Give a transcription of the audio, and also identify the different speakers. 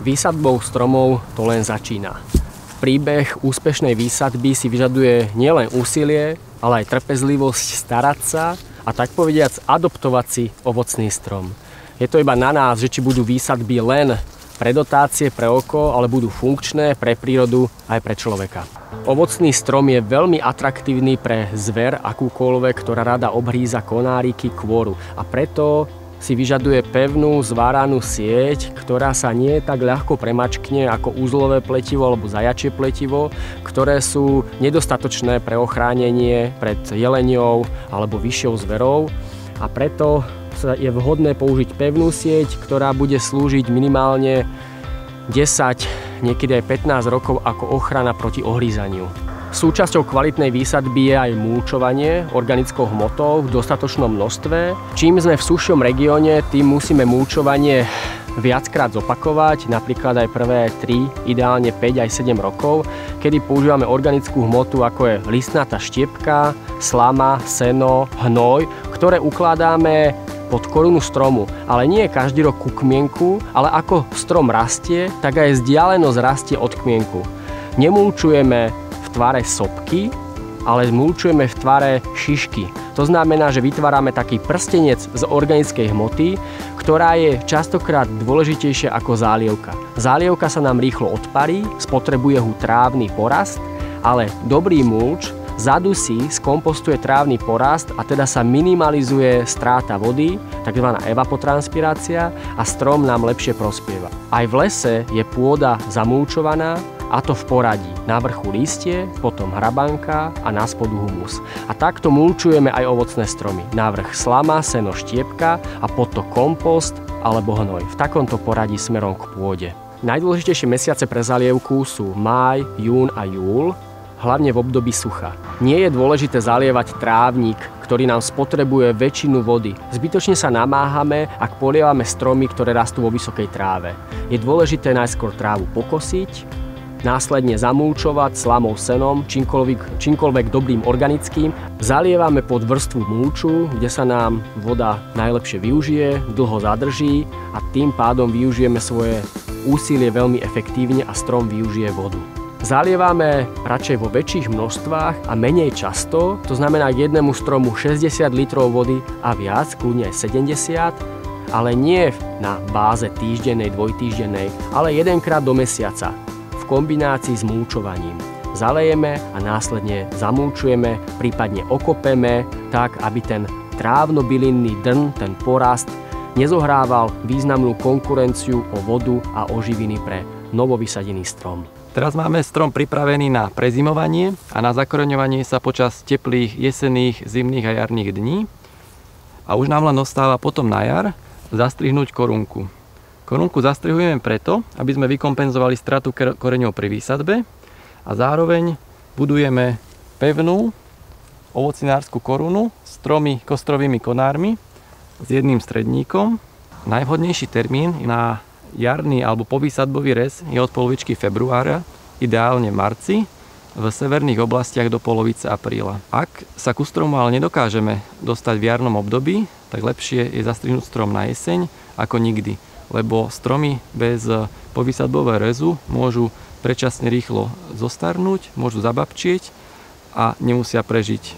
Speaker 1: Výsadbou stromov to len začína. Príbeh úspešnej výsadby si vyžaduje nielen úsilie, ale aj trpezlivosť starať sa a tak povediac adoptovať si ovocný strom. Je to iba na nás, že či budú výsadby len pre dotácie, pre oko, ale budú funkčné pre prírodu aj pre človeka. Ovocný strom je veľmi atraktívny pre zver akúkoľvek, ktorá rada obhríza konáriky, kôru a preto si vyžaduje pevnú zváranú sieť, ktorá sa nie tak ľahko premačkne ako uzlové pletivo alebo zajačie pletivo, ktoré sú nedostatočné pre ochránenie pred jeleniou alebo vyššou zverou a preto je vhodné použiť pevnú sieť, ktorá bude slúžiť minimálne 10, niekedy aj 15 rokov ako ochrana proti ohrízaniu. Súčasťou kvalitnej výsadby je aj mulčovanie organickou hmotou v dostatočnom množstve. Čím sme v suššom regióne, tým musíme mulčovanie viackrát zopakovať, napríklad aj prvé 3, ideálne 5 aj 7 rokov, kedy používame organickú hmotu ako je listnatá štiepka, slama, seno, hnoj, ktoré ukladáme pod korunu stromu, ale nie každý rok ku kmienku, ale ako strom rastie, tak aj vzdialenosť rastie od kmienku. Nemulčujeme v tvare sopky, ale mulčujeme v tvare šišky. To znamená, že vytvárame taký prstenec z organickej hmoty, ktorá je častokrát dôležitejšia ako zálievka. Zálievka sa nám rýchlo odparí, spotrebuje ho trávny porast, ale dobrý mulč zadusí, skompostuje trávny porast a teda sa minimalizuje stráta vody, tzv. Evapotranspirácia a strom nám lepšie prospieva. Aj v lese je pôda zamulčovaná, a to v poradí. Na vrchu listie, potom hrabanka a na spodu humus. A takto mulčujeme aj ovocné stromy. Na vrch slama, seno, štiepka a potom kompost alebo hnoj. V takomto poradí smerom k pôde. Najdôležitejšie mesiace pre zalievku sú máj, jún a júl, hlavne v období sucha. Nie je dôležité zalievať trávnik, ktorý nám spotrebuje väčšinu vody. Zbytočne sa namáhame, ak polievame stromy, ktoré rastú vo vysokej tráve. Je dôležité najskôr trávu pokosiť, následne zamulčovať slamou, senom, čímkoľvek dobrým organickým. Zalievame pod vrstvu mulču, kde sa nám voda najlepšie využije, dlho zadrží a tým pádom využijeme svoje úsilie veľmi efektívne a strom využije vodu. Zalievame radšej vo väčších množstvách a menej často, to znamená k jednému stromu 60 litrov vody a viac, kľudne aj 70, ale nie na báze týždennej, dvojtýždennej, ale jedenkrát do mesiaca v kombinácii s mulčovaním. Zalejeme a následne zamulčujeme, prípadne okopeme tak, aby ten trávno-bylinný drn, ten porast, nezohrával významnú konkurenciu o vodu a o živiny pre novovysadený strom.
Speaker 2: Teraz máme strom pripravený na prezimovanie a na zakoreňovanie sa počas teplých jesenných, zimných a jarných dní. A už nám len ostáva potom na jar zastrihnúť korunku. Korunku zastrihujeme preto, aby sme vykompenzovali stratu koreňov pri výsadbe a zároveň budujeme pevnú ovocinárskú korunu s 3 kostrovými konármi s jedným stredníkom. Najvhodnejší termín na jarný alebo povýsadbový rez je od polovičky februára, ideálne v marci, v severných oblastiach do polovice apríla. Ak sa ku stromu ale nedokážeme dostať v jarnom období, tak lepšie je zastrihnúť strom na jeseň ako nikdy, lebo stromy bez povýsadbového rezu môžu predčasne rýchlo zostarnúť, môžu zababčieť a nemusia prežiť